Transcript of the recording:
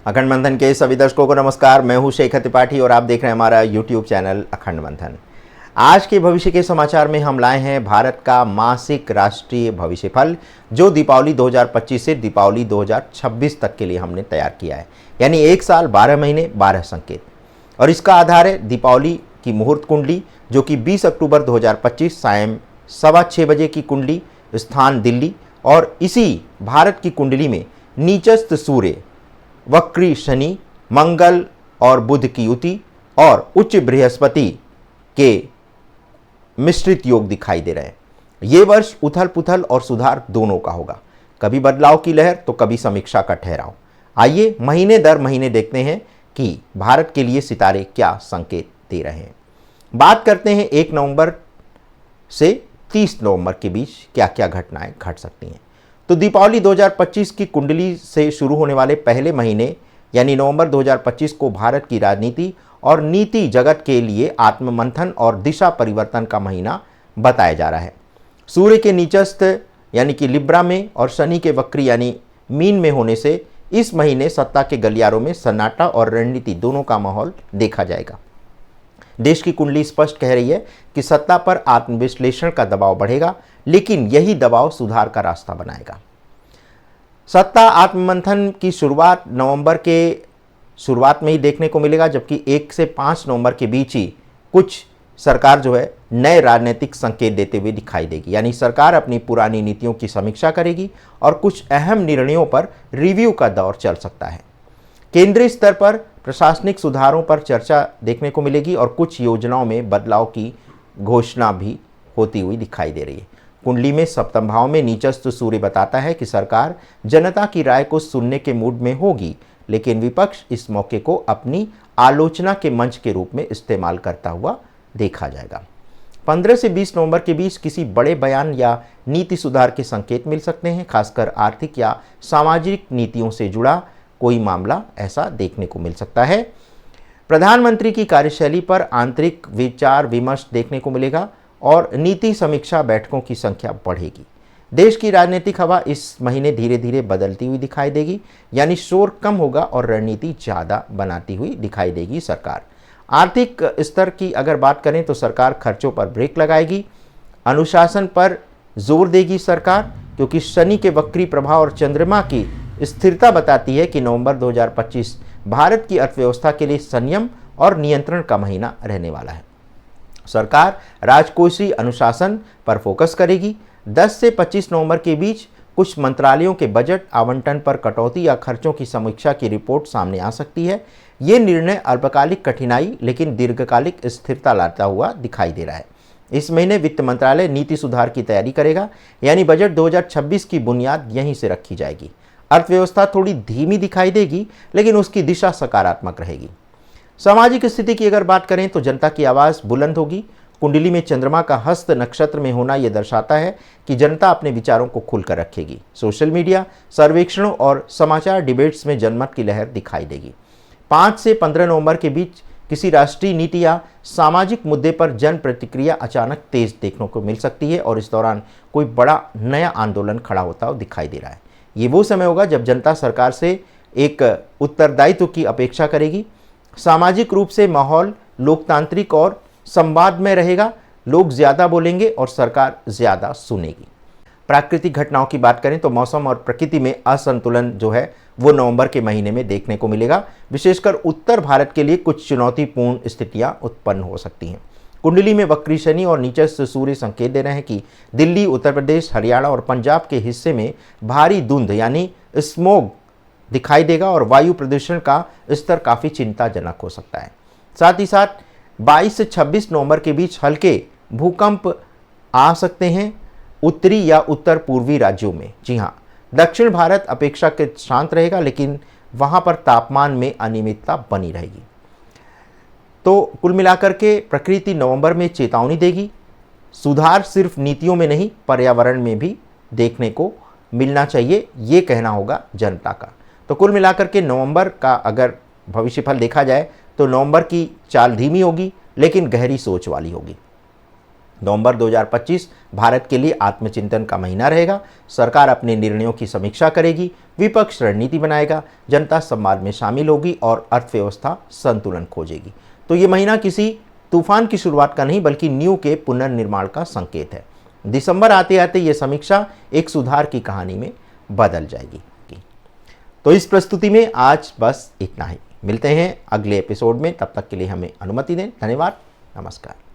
अखंड मंथन के सभी दर्शकों को नमस्कार। मैं हूं शेखर त्रिपाठी और आप देख रहे हैं हमारा यूट्यूब चैनल अखंड मंथन। आज के भविष्य के समाचार में हम लाए हैं भारत का मासिक राष्ट्रीय भविष्य फल, जो दीपावली 2025 से दीपावली 2026 तक के लिए हमने तैयार किया है। यानी एक साल 12 महीने 12 संकेत, और इसका आधार है दीपावली की मुहूर्त कुंडली, जो कि 20 अक्टूबर 2025 सायं 6:15 बजे की कुंडली, स्थान दिल्ली, और इसी भारत की कुंडली में नीचस्थ सूर्य, वक्री शनि, मंगल और बुध की युति और उच्च बृहस्पति के मिश्रित योग दिखाई दे रहे हैं। ये वर्ष उथल पुथल और सुधार दोनों का होगा, कभी बदलाव की लहर तो कभी समीक्षा का ठहराव। आइए महीने दर महीने देखते हैं कि भारत के लिए सितारे क्या संकेत दे रहे हैं। बात करते हैं 1 नवंबर से 30 नवंबर के बीच क्या क्या घटनाएं घट सकती हैं। तो दीपावली 2025 की कुंडली से शुरू होने वाले पहले महीने यानी नवंबर 2025 को भारत की राजनीति और नीति जगत के लिए आत्ममंथन और दिशा परिवर्तन का महीना बताया जा रहा है। सूर्य के नीचस्थ यानी कि लिब्रा में और शनि के वक्री यानी मीन में होने से इस महीने सत्ता के गलियारों में सन्नाटा और रणनीति दोनों का माहौल देखा जाएगा। देश की कुंडली स्पष्ट कह रही है कि सत्ता पर आत्मविश्लेषण का दबाव बढ़ेगा, लेकिन यही दबाव सुधार का रास्ता बनाएगा। सत्ता आत्ममंथन की शुरुआत नवंबर के शुरुआत में ही देखने को मिलेगा, जबकि 1 से 5 नवंबर के बीच ही कुछ सरकार जो है नए राजनीतिक संकेत देते हुए दिखाई देगी। यानी सरकार अपनी पुरानी नीतियों की समीक्षा करेगी और कुछ अहम निर्णयों पर रिव्यू का दौर चल सकता है। केंद्रीय स्तर पर प्रशासनिक सुधारों पर चर्चा देखने को मिलेगी और कुछ योजनाओं में बदलाव की घोषणा भी होती हुई दिखाई दे रही है। कुंडली में सप्तम भाव में नीचस्थ सूर्य बताता है कि सरकार जनता की राय को सुनने के मूड में होगी, लेकिन विपक्ष इस मौके को अपनी आलोचना के मंच के रूप में इस्तेमाल करता हुआ देखा जाएगा। 15 से 20 नवंबर के बीच किसी बड़े बयान या नीति सुधार के संकेत मिल सकते हैं, खासकर आर्थिक या सामाजिक नीतियों से जुड़ा कोई मामला ऐसा देखने को मिल सकता है। प्रधानमंत्री की कार्यशैली पर आंतरिक विचार विमर्श देखने को मिलेगा और नीति समीक्षा बैठकों की संख्या बढ़ेगी। देश की राजनीतिक हवा इस महीने धीरे धीरे बदलती हुई दिखाई देगी, यानी शोर कम होगा और रणनीति ज़्यादा बनाती हुई दिखाई देगी सरकार। आर्थिक स्तर की अगर बात करें तो सरकार खर्चों पर ब्रेक लगाएगी, अनुशासन पर जोर देगी सरकार, क्योंकि शनि के वक्री प्रभाव और चंद्रमा की स्थिरता बताती है कि नवंबर 2025 भारत की अर्थव्यवस्था के लिए संयम और नियंत्रण का महीना रहने वाला है। सरकार राजकोषीय अनुशासन पर फोकस करेगी। 10 से 25 नवंबर के बीच कुछ मंत्रालयों के बजट आवंटन पर कटौती या खर्चों की समीक्षा की रिपोर्ट सामने आ सकती है। ये निर्णय अल्पकालिक कठिनाई लेकिन दीर्घकालिक स्थिरता लाता हुआ दिखाई दे रहा है। इस महीने वित्त मंत्रालय नीति सुधार की तैयारी करेगा, यानी बजट 2026 की बुनियाद यहीं से रखी जाएगी। अर्थव्यवस्था थोड़ी धीमी दिखाई देगी, लेकिन उसकी दिशा सकारात्मक रहेगी। सामाजिक स्थिति की अगर बात करें तो जनता की आवाज़ बुलंद होगी। कुंडली में चंद्रमा का हस्त नक्षत्र में होना यह दर्शाता है कि जनता अपने विचारों को खुलकर रखेगी। सोशल मीडिया, सर्वेक्षणों और समाचार डिबेट्स में जनमत की लहर दिखाई देगी। 5 से 15 नवंबर के बीच किसी राष्ट्रीय नीति या सामाजिक मुद्दे पर जन प्रतिक्रिया अचानक तेज देखने को मिल सकती है और इस दौरान कोई बड़ा नया आंदोलन खड़ा होता हुआ दिखाई दे रहा है। ये वो समय होगा जब जनता सरकार से एक उत्तरदायित्व की अपेक्षा करेगी। सामाजिक रूप से माहौल लोकतांत्रिक और संवाद में रहेगा, लोग ज़्यादा बोलेंगे और सरकार ज़्यादा सुनेगी। प्राकृतिक घटनाओं की बात करें तो मौसम और प्रकृति में असंतुलन जो है वो नवंबर के महीने में देखने को मिलेगा। विशेषकर उत्तर भारत के लिए कुछ चुनौतीपूर्ण स्थितियां उत्पन्न हो सकती हैं। कुंडली में वक्री शनि और नीचस्थ सूर्य संकेत दे रहे हैं कि दिल्ली, उत्तर प्रदेश, हरियाणा और पंजाब के हिस्से में भारी धुंध यानी स्मोग दिखाई देगा और वायु प्रदूषण का स्तर काफ़ी चिंताजनक हो सकता है। साथ ही साथ 22 से 26 नवंबर के बीच हल्के भूकंप आ सकते हैं उत्तरी या उत्तर पूर्वी राज्यों में। जी हाँ, दक्षिण भारत अपेक्षाकृत शांत रहेगा, लेकिन वहाँ पर तापमान में अनियमितता बनी रहेगी। तो कुल मिलाकर के प्रकृति नवंबर में चेतावनी देगी। सुधार सिर्फ नीतियों में नहीं, पर्यावरण में भी देखने को मिलना चाहिए, ये कहना होगा जनता का। तो कुल मिलाकर के नवंबर का अगर भविष्यफल देखा जाए तो नवंबर की चाल धीमी होगी, लेकिन गहरी सोच वाली होगी। नवंबर 2025 भारत के लिए आत्मचिंतन का महीना रहेगा। सरकार अपने निर्णयों की समीक्षा करेगी, विपक्ष रणनीति बनाएगा, जनता संवाद में शामिल होगी और अर्थव्यवस्था संतुलन खोजेगी। तो ये महीना किसी तूफान की शुरुआत का नहीं बल्कि न्यू के पुनर्निर्माण का संकेत है। दिसंबर आते आते ये समीक्षा एक सुधार की कहानी में बदल जाएगी। तो इस प्रस्तुति में आज बस इतना ही। मिलते हैं अगले एपिसोड में, तब तक के लिए हमें अनुमति दें। धन्यवाद, नमस्कार।